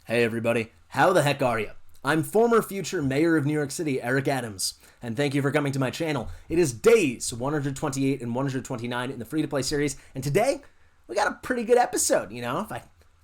Hey everybody, how the heck are you? I'm former future mayor of New York City, Eric Adams, and thank you for coming to my channel. It is days 128 and 129 in the free-to-play series, and today we got a pretty good episode, if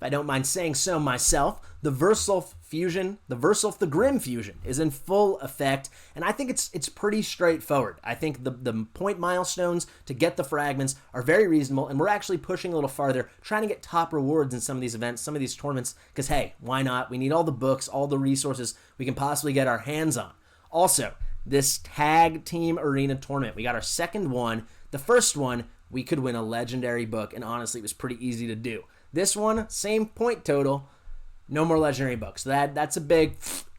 I don't mind saying so myself. The Versulf fusion, the Versulf the Grim fusion is in full effect, and I think it's pretty straightforward. I think the point milestones to get the fragments are very reasonable, and we're actually pushing a little farther, trying to get top rewards in some of these events, some of these tournaments, because hey, why not? We need all the books, all the resources we can possibly get our hands on. Also, this tag team arena tournament, we got our second one. The first one, we could win a legendary book, and honestly, it was pretty easy to do. This one, same point total, no more legendary books. That's a big,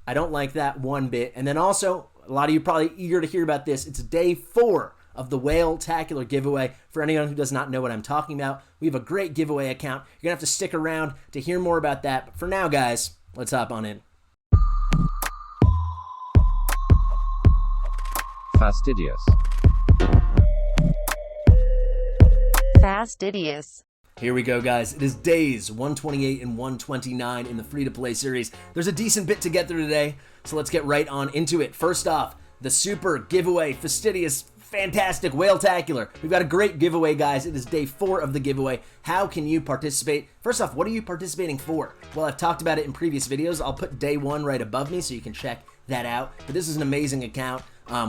I don't like that one bit. And then also, a lot of you probably eager to hear about this. It's day 4 of the Whale-tacular giveaway. For anyone who does not know what I'm talking about, we have a great giveaway account. You're going to have to stick around to hear more about that. But for now, guys, let's hop on in. Fastidious. Fastidious. Here we go, guys. It is days 128 and 129 in the free-to-play series. There's a decent bit to get through today, so let's get right on into it. First off, the super giveaway, fastidious, fantastic, Whale-tacular. We've got a great giveaway, guys. It is day 4 of the giveaway. How can you participate? First off, what are you participating for? Well, I've talked about it in previous videos. I'll put day 1 right above me so you can check that out. But this is an amazing account.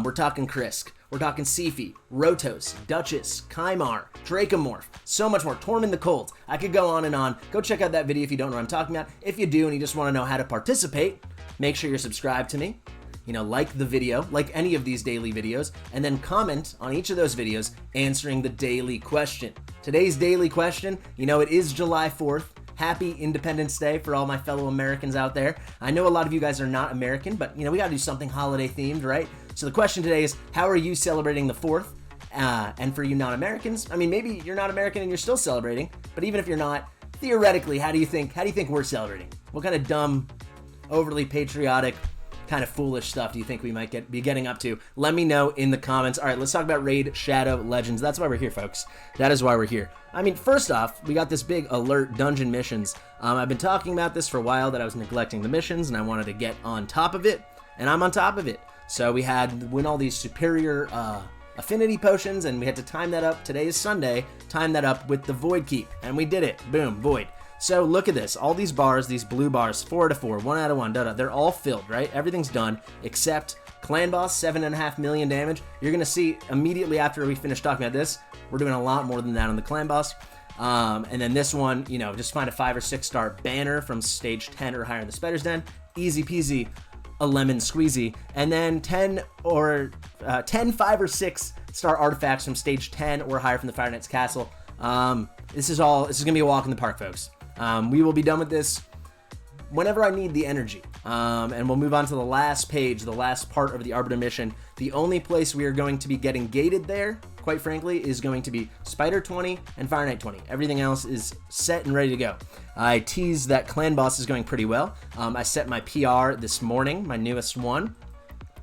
We're talking Krisk. We're talking Sifi, Rotos, Duchess, Kymar, Dracomorph, so much more. Tormund the Cold. I could go on and on. Go check out that video if you don't know what I'm talking about. If you do and you just want to know how to participate, make sure you're subscribed to me. Like the video, like any of these daily videos, and then comment on each of those videos answering the daily question. Today's daily question, it is July 4th. Happy Independence Day for all my fellow Americans out there. I know a lot of you guys are not American, but we gotta do something holiday themed, right? So the question today is, how are you celebrating the 4th? And for you non-Americans, maybe you're not American and you're still celebrating, but even if you're not, theoretically, how do you think we're celebrating? What kind of dumb, overly patriotic, kind of foolish stuff do you think we might be getting up to? Let me know in the comments. All right, let's talk about Raid Shadow Legends. That's why we're here, folks. That is why we're here. First off, we got this big alert dungeon missions. I've been talking about this for a while, that I was neglecting the missions, and I wanted to get on top of it, and I'm on top of it. So we had win all these superior affinity potions, and we had to time that up. Today is Sunday. Time that up with the Void Keep, and we did it. Boom, Void. So look at this. All these bars, these blue bars, 4 out of 4, 1 out of 1, they're all filled, right? Everything's done except Clan Boss, 7.5 million damage. You're going to see immediately after we finish talking about this, we're doing a lot more than that on the Clan Boss. And then this one, just find a 5 or 6 star banner from stage 10 or higher in the Spider's Den. Easy peasy, a lemon squeezy. And then 10, 5 or 6 star artifacts from stage 10 or higher from the Fire Knight's Castle. This is going to be a walk in the park, folks. We will be done with this whenever I need the energy. And we'll move on to the last page, the last part of the Arbiter mission. The only place we are going to be getting gated there, quite frankly, is going to be Spider 20 and Fire Knight 20. Everything else is set and ready to go. I teased that Clan Boss is going pretty well. I set my PR this morning, my newest one.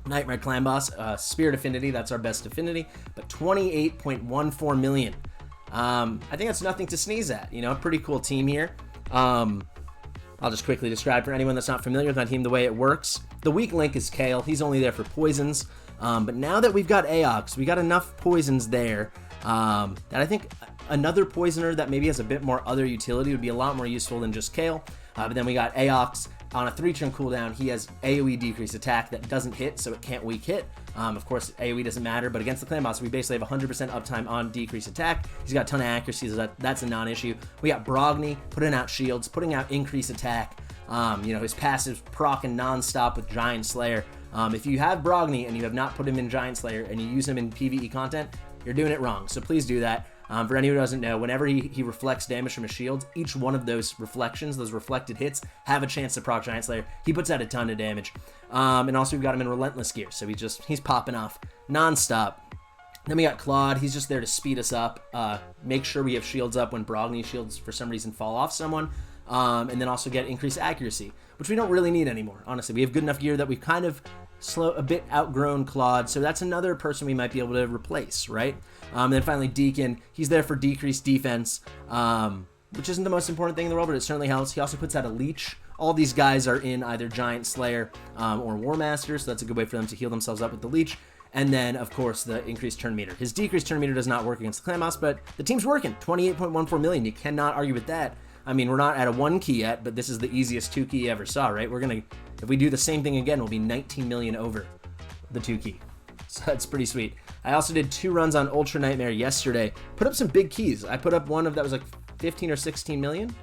Nightmare Clan Boss, Spirit Affinity, that's our best affinity, but 28.14 million. I think that's nothing to sneeze at. A pretty cool team here. I'll just quickly describe for anyone that's not familiar with my team the way it works. The weak link is Kale. He's only there for poisons. But now that we've got Aox, we got enough poisons there that I think another poisoner that maybe has a bit more other utility would be a lot more useful than just Kale. But then we got Aox on a 3-turn cooldown. He has AoE decreased attack that doesn't hit, so it can't weak hit. Of course, AoE doesn't matter, but against the Clan Boss, we basically have 100% uptime on decreased attack. He's got a ton of accuracy, so that's a non-issue. We got Brogni putting out shields, putting out increased attack. His passive's procking non-stop with Giant Slayer. If you have Brogni and you have not put him in Giant Slayer and you use him in PvE content, you're doing it wrong, so please do that. For anyone who doesn't know, whenever he reflects damage from his shields, each one of those reflections, those reflected hits, have a chance to proc Giant Slayer. He puts out a ton of damage. And also we've got him in Relentless Gear, so he's popping off non-stop. Then we got Claude. He's just there to speed us up, make sure we have shields up when Brogni shields for some reason fall off someone, and then also get increased accuracy, which we don't really need anymore, honestly. We have good enough gear that we've kind of a bit outgrown Claude, so that's another person we might be able to replace, right? And then finally Deacon, he's there for decreased defense, which isn't the most important thing in the world, but it certainly helps. He also puts out a leech All these guys are in either Giant Slayer or War Master, so that's a good way for them to heal themselves up with the leech. And then, of course, the increased turn meter. His decreased turn meter does not work against the Clan Boss, but the team's working. 28.14 million. You cannot argue with that. I mean, we're not at a 1 key yet, but this is the easiest 2 key you ever saw, right? If we do the same thing again, we'll be 19 million over the 2 key. So that's pretty sweet. I also did 2 runs on Ultra Nightmare yesterday. Put up some big keys. I put up one that was like 15 or 16 million,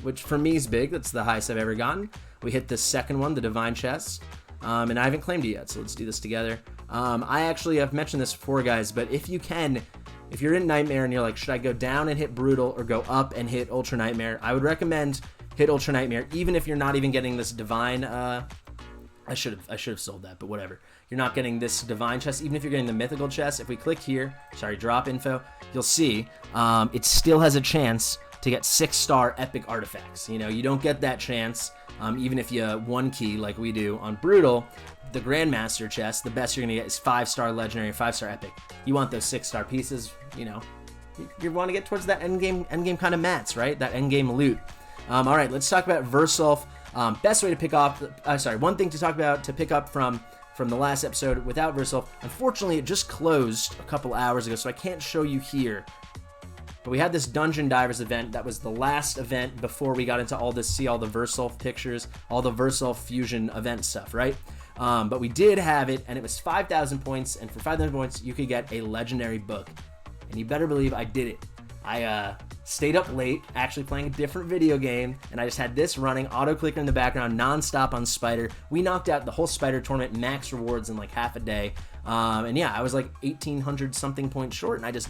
which for me is big. That's the highest I've ever gotten. We hit the second one, the Divine Chest, and I haven't claimed it yet, so let's do this together. I've mentioned this before, guys, but if you're in Nightmare and you're like, should I go down and hit Brutal or go up and hit Ultra Nightmare? I would recommend hit Ultra Nightmare, even if you're not even getting this Divine, I should have sold that, but whatever. You're not getting this Divine Chest, even if you're getting the Mythical Chest. If we click here, drop info, you'll see it still has a chance to get 6-star epic artifacts. You know, you don't get that chance, even if you 1 key like we do on Brutal. The Grandmaster chest, the best you're gonna get is 5-star legendary, 5-star epic. You want those 6-star pieces, you know. You want to get towards that endgame kind of mats, right? That endgame loot. All right, let's talk about Versulf. Best way to pick off, one thing to talk about to pick up from the last episode without Versulf. Unfortunately, it just closed a couple hours ago, so I can't show you here. But we had this Dungeon Divers event. That was the last event before we got into all this, see all the Versulf pictures, all the Versulf fusion event stuff, right? But we did have it, and it was 5,000 points, and for 5,000 points, you could get a legendary book. And you better believe I did it. I stayed up late, actually playing a different video game, and I just had this running, auto-clicker in the background, non-stop on Spider. We knocked out the whole Spider tournament, max rewards in like half a day. And yeah, I was like 1,800 something points short, and I just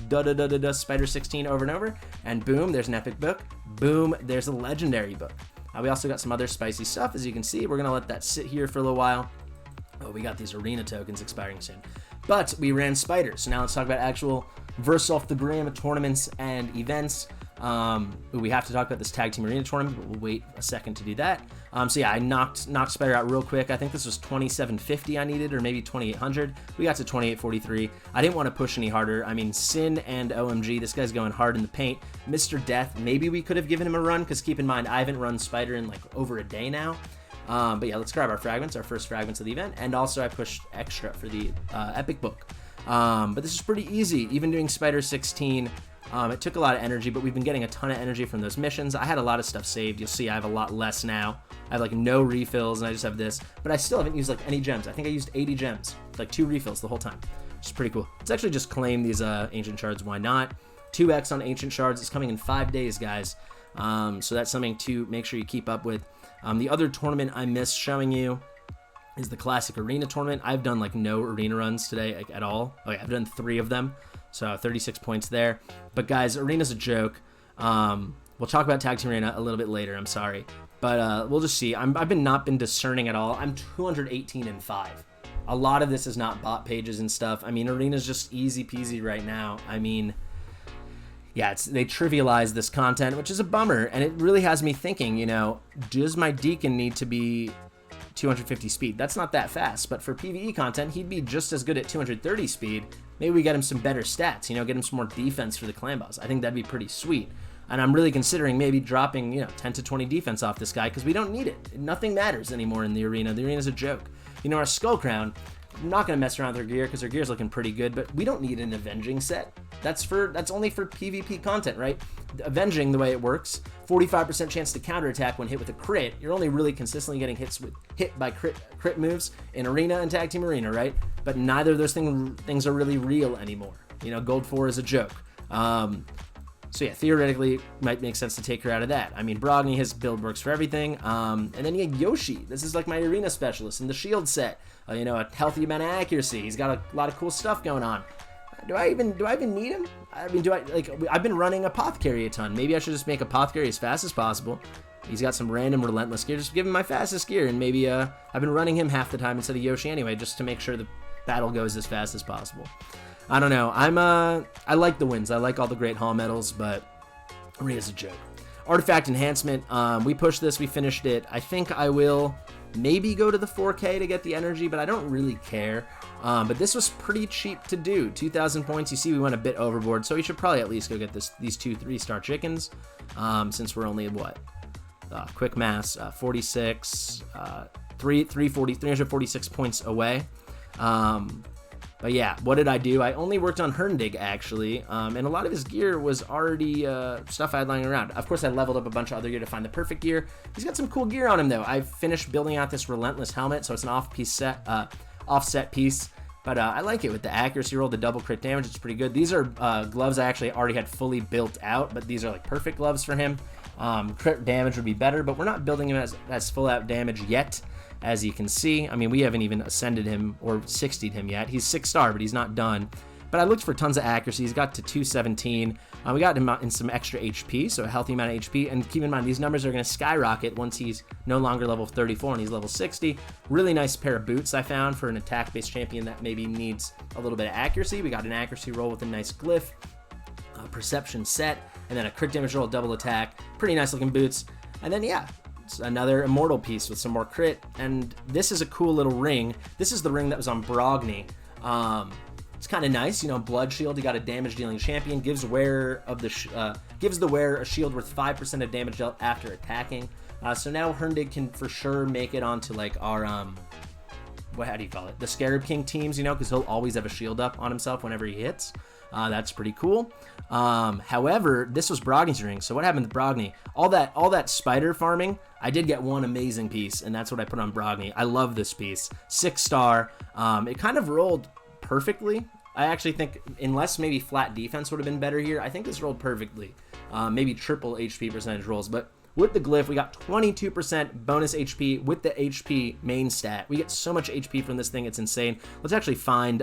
Spider 16 over and over, and boom, there's an epic book. Boom, there's a legendary book. We also got some other spicy stuff, as you can see. We're gonna let that sit here for a little while. Oh, we got these arena tokens expiring soon. But we ran Spider, so now let's talk about actual Versulf the Grim tournaments and events. We have to talk about this Tag Team Arena tournament, but we'll wait a second to do that. So yeah, I knocked Spider out real quick. I think this was 2750 I needed, or maybe 2800. We got to 2843. I didn't want to push any harder. I mean, Sin and OMG, this guy's going hard in the paint. Mr. Death, maybe we could have given him a run, because keep in mind, I haven't run Spider in like over a day now. But yeah, let's grab our fragments, our first fragments of the event, and also I pushed extra for the epic book. But this is pretty easy, even doing Spider 16. It took a lot of energy, but we've been getting a ton of energy from those missions. I had a lot of stuff saved. You'll see I have a lot less now. I have like no refills, and I just have this, but I still haven't used like any gems. I think I used 80 gems, like 2 refills the whole time, which is pretty cool. Let's actually just claim these ancient shards. Why not? 2x on ancient shards. It's coming in 5 days, guys. So that's something to make sure you keep up with. The other tournament I missed showing you is the Classic Arena tournament. I've done like no arena runs today, like, at all. Oh yeah, I've done 3 of them, so 36 points there. But guys, arena's a joke. We'll talk about Tag Team Arena a little bit later, I'm sorry. But we'll just see. I've not been discerning at all. I'm 218 and 5. A lot of this is not bot pages and stuff. I mean, arena's just easy peasy right now. I mean, yeah, they trivialize this content, which is a bummer, and it really has me thinking, you know, does my Deacon need to be 250 speed? That's not that fast, but for PvE content, he'd be just as good at 230 speed. Maybe we get him some better stats, you know, get him some more defense for the clan boss. I think that'd be pretty sweet. And I'm really considering maybe dropping, you know, 10 to 20 defense off this guy, because we don't need it. Nothing matters anymore in the arena. The arena's a joke. You know, our Skull Crown, I'm not going to mess around with her gear because her gear's looking pretty good, but we don't need an Avenging set. That's only for PvP content, right? Avenging, the way it works, 45% chance to counterattack when hit with a crit. You're only really consistently getting hit by crit moves in Arena and Tag Team Arena, right? But neither of those things are really real anymore. You know, Gold 4 is a joke. So yeah, theoretically, it might make sense to take her out of that. I mean, Brogni, his build works for everything. And then you get Yoshi. This is like my arena specialist in the shield set. You know, a healthy amount of accuracy. He's got a lot of cool stuff going on. Do I even need him? I mean, I've been running Apothecary a ton. Maybe I should just make Apothecary as fast as possible. He's got some random relentless gear. Just give him my fastest gear, and maybe I've been running him half the time instead of Yoshi anyway, just to make sure the battle goes as fast as possible. I don't know. I like the wins. I like all the great hall medals, but Arena's a joke. Artifact enhancement. We pushed this. We finished it. I think I will maybe go to the 4K to get the energy, but I don't really care. But this was pretty cheap to do. 2,000 points. You see, we went a bit overboard, so we should probably at least go get these 2 3-star chickens. Since we're only what, quick mass, 46, 346 points away. But yeah, what did I do? I only worked on Herndig, actually, and a lot of his gear was already stuff I had lying around. Of course, I leveled up a bunch of other gear to find the perfect gear. He's got some cool gear on him, though. I finished building out this Relentless helmet, so it's an offset piece. But I like it with the accuracy roll, the double crit damage. It's pretty good. These are gloves I actually already had fully built out, but these are like perfect gloves for him. Crit damage would be better, but we're not building him as full out damage yet, as you can see. I mean, we haven't even ascended him or 60'd him yet. He's 6-star, but he's not done. But I looked for tons of accuracy. He's got to 217. We got him in some extra HP, so a healthy amount of HP. And keep in mind, these numbers are going to skyrocket once he's no longer level 34 and he's level 60. Really nice pair of boots I found for an attack-based champion that maybe needs a little bit of accuracy. We got an accuracy roll with a nice glyph, a perception set, and then a crit damage roll, double attack. Pretty nice looking boots. And then, yeah, it's another immortal piece with some more crit. And this is a cool little ring. This is the ring that was on Brogni. It's kind of nice, you know, blood shield. You got a damage dealing champion. Gives the wearer a shield worth 5% of damage dealt after attacking. So now Herndig can for sure make it onto like our how do you call it? The Scarab King teams, you know, because he'll always have a shield up on himself whenever he hits. That's pretty cool. However, this was Brogni's ring. So what happened to Brogni? All that spider farming, I did get one amazing piece, and that's what I put on Brogni. I love this piece. 6-star. It kind of rolled perfectly. I actually think, unless maybe flat defense would have been better here, I think this rolled perfectly. Maybe triple HP percentage rolls, but with the glyph, we got 22% bonus HP with the HP main stat. We get so much HP from this thing, it's insane. Let's actually find,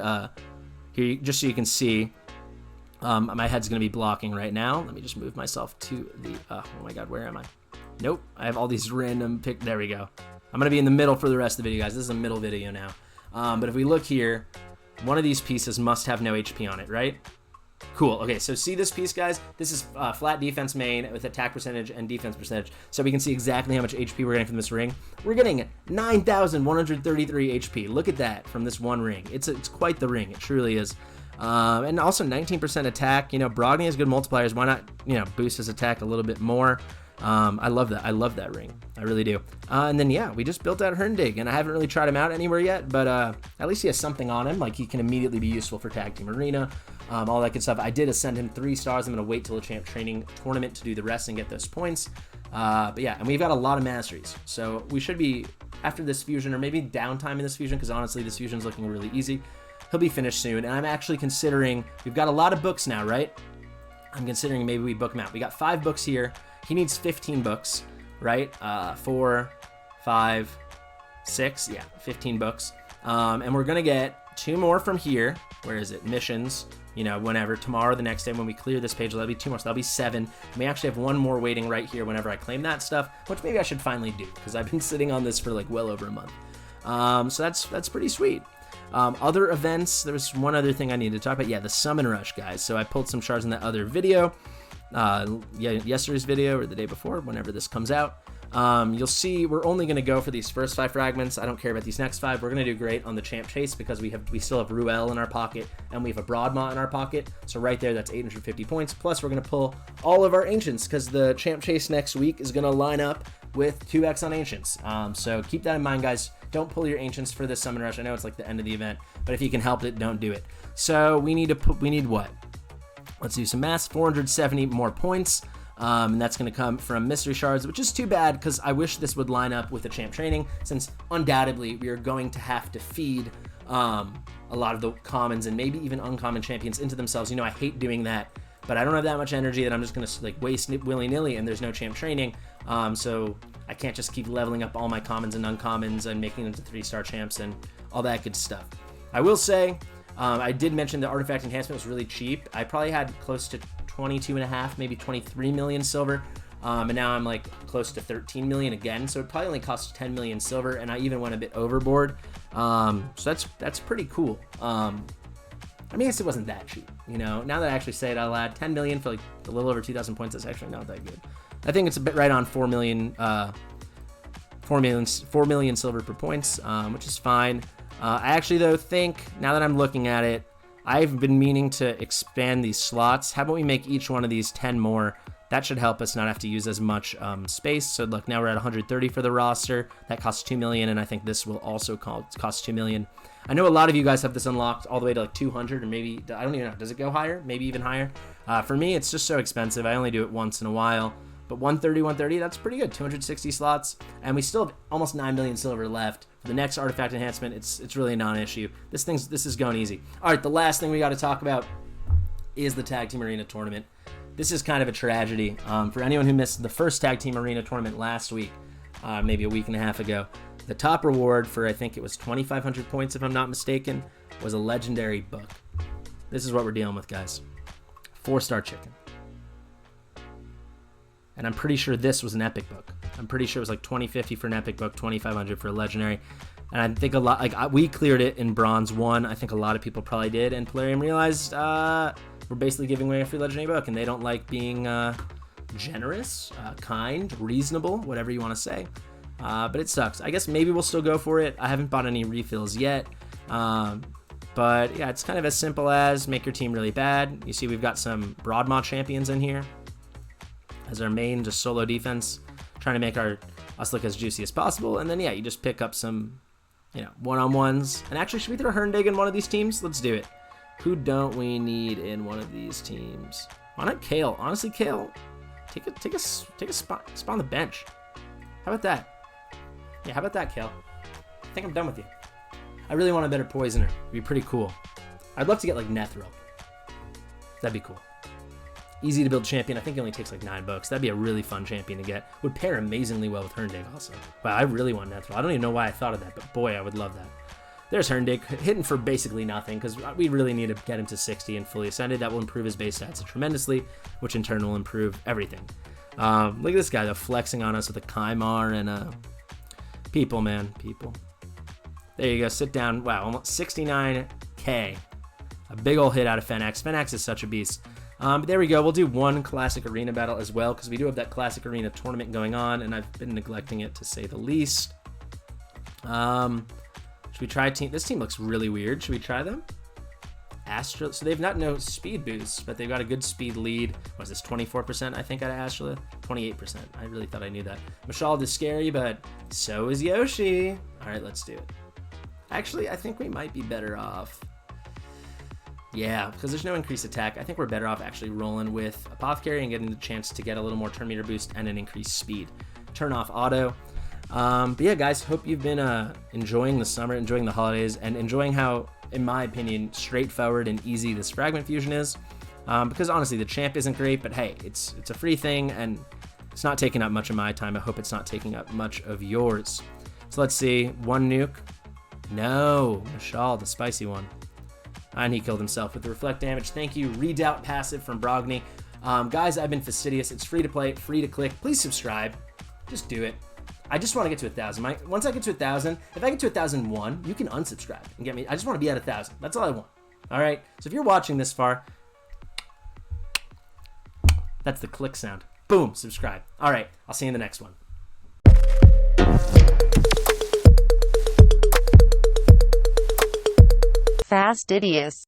here, just so you can see. My head's going to be blocking right now. Let me just move myself to the, oh my god, where am I? Nope, I have all these random there we go. I'm going to be in the middle for the rest of the video, guys. This is a middle video now. But if we look here, one of these pieces must have no HP on it, right? Cool. Okay, so see this piece, guys? This is flat defense main with attack percentage and defense percentage. So we can see exactly how much HP we're getting from this ring. We're getting 9,133 HP. Look at that from this one ring. It's quite the ring. It truly is. And also 19% attack. You know, Brogni has good multipliers. Why not, you know, boost his attack a little bit more? I love that. I love that ring. I really do. And then, yeah, we just built out Herndig, and I haven't really tried him out anywhere yet, but at least he has something on him. Like, he can immediately be useful for Tag Team Arena, all that good stuff. I did ascend him 3 stars. I'm going to wait till the champ training tournament to do the rest and get those points. But yeah, and we've got a lot of masteries. So we should be, after this fusion, or maybe downtime in this fusion, because honestly, this fusion's looking really easy. He'll be finished soon, and I'm actually considering, we've got a lot of books now, right? I'm considering maybe we book him out. We got 5 books here. He needs 15 books, right? 4, 5, 6, yeah, 15 books. And we're gonna get 2 more from here. Where is it? Missions, you know, whenever, tomorrow, the next day when we clear this page, that'll be 2 more, so that'll be 7. And we actually have 1 more waiting right here whenever I claim that stuff, which maybe I should finally do, because I've been sitting on this for like well over a month. So that's pretty sweet. Other events, there was one other thing I needed to talk about. Yeah, the Summon Rush, guys. So I pulled some shards in that other video. Yesterday's video or the day before, whenever this comes out. You'll see we're only going to go for these first 5 fragments. I don't care about these next 5. We're going to do great on the Champ Chase because we still have Ruel in our pocket and we have a Broadmaw in our pocket. So right there, that's 850 points. Plus, we're going to pull all of our Ancients because the Champ Chase next week is going to line up with 2x on Ancients. So keep that in mind, guys. Don't pull your Ancients for this Summon Rush. I know it's like the end of the event, but if you can help it, don't do it. So we need what? Let's do some math. 470 more points. And that's going to come from mystery shards, which is too bad because I wish this would line up with the champ training, since undoubtedly we are going to have to feed a lot of the commons and maybe even uncommon champions into themselves. You know, I hate doing that, but I don't have that much energy that I'm just going to like waste willy-nilly, and there's no champ training. So I can't just keep leveling up all my commons and uncommons and making them to 3-star champs and all that good stuff. I will say, I did mention the artifact enhancement was really cheap. I probably had close to 22.5, maybe 23 million silver. And now I'm like close to 13 million again. So it probably only cost 10 million silver, and I even went a bit overboard. So that's pretty cool. I mean, I guess it wasn't that cheap, you know. Now that I actually say it out loud, 10 million for like a little over 2,000 points, that's actually not that good. I think it's a bit right on 4 million silver per points, which is fine. I actually, though, think, now that I'm looking at it, I've been meaning to expand these slots. How about we make each one of these 10 more That should help us not have to use as much space. So look, now we're at 130 for the roster. That costs 2 million, and I think this will also cost 2 million. I know a lot of you guys have this unlocked all the way to like 200, or maybe, I don't even know, does it go higher? Maybe even higher. For me, it's just so expensive. I only do it once in a while. But 130, that's pretty good. 260 slots, and we still have almost 9 million silver left. For the next artifact enhancement, it's really a non-issue. This is going easy. All right, the last thing we got to talk about is the Tag Team Arena tournament. This is kind of a tragedy. For anyone who missed the first Tag Team Arena tournament last week, maybe a week and a half ago, the top reward for, I think it was 2,500 points, if I'm not mistaken, was a legendary book. This is what we're dealing with, guys. 4-star chicken. And I'm pretty sure this was an epic book. I'm pretty sure it was like 2050 for an epic book, 2,500 for a legendary. And I think a lot, like we cleared it in bronze 1. I think a lot of people probably did. And Polarium realized we're basically giving away a free legendary book, and they don't like being generous, kind, reasonable, whatever you want to say. But it sucks. I guess maybe we'll still go for it. I haven't bought any refills yet. But yeah, it's kind of as simple as make your team really bad. You see we've got some Broadmaw champions in here as our main, just solo defense, trying to make us look as juicy as possible. And then, yeah, you just pick up some, one-on-ones. And actually, should we throw Herndig in one of these teams? Let's do it. Who don't we need in one of these teams? Why not Kale? Honestly, Kale, take a spot on the bench. How about that? Yeah, how about that, Kale? I think I'm done with you. I really want a better Poisoner. It'd be pretty cool. I'd love to get, like, Nethril. That'd be cool. Easy to build champion. I think it only takes like 9 bucks. That'd be a really fun champion to get. Would pair amazingly well with Herndig also. Wow, I really want Nethril. I don't even know why I thought of that, but boy, I would love that. There's Herndig, hitting for basically nothing, because we really need to get him to 60 and fully ascended. That will improve his base stats tremendously, which in turn will improve everything. Look at this guy, though, flexing on us with a Kymar and people, man, people. There you go, sit down. Wow, almost 69k. A big old hit out of Fenax. Fenax is such a beast. But there we go. We'll do one classic arena battle as well, because we do have that classic arena tournament going on, and I've been neglecting it to say the least. Should we try team? This team looks really weird. Should we try them? Astra. So they've not no speed boosts, but they've got a good speed lead. What is this? 24%, I think, out of Astra. 28%. I really thought I knew that. Mashald is scary, but so is Yoshi. All right, let's do it. Actually, I think we might be better off. Yeah, because there's no increased attack. I think we're better off actually rolling with Apothecary and getting the chance to get a little more turn meter boost and an increased speed. Turn off auto. But yeah, guys, hope you've been enjoying the summer, enjoying the holidays, and enjoying how, in my opinion, straightforward and easy this Fragment Fusion is. Because honestly, the champ isn't great, but hey, it's a free thing, and it's not taking up much of my time. I hope it's not taking up much of yours. So let's see. 1 nuke. No, Mashal, the spicy one. And he killed himself with the reflect damage. Thank you, Redoubt passive from Brogny. Guys, I've been Fastidious. It's free to play, free to click. Please subscribe. Just do it. I just want to get to 1,000. Once I get to 1,000, if I get to 1,001, you can unsubscribe and get me. I just want to be at 1,000. That's all I want. All right. So if you're watching this far, that's the click sound. Boom, subscribe. All right. I'll see you in the next one. Fastidious.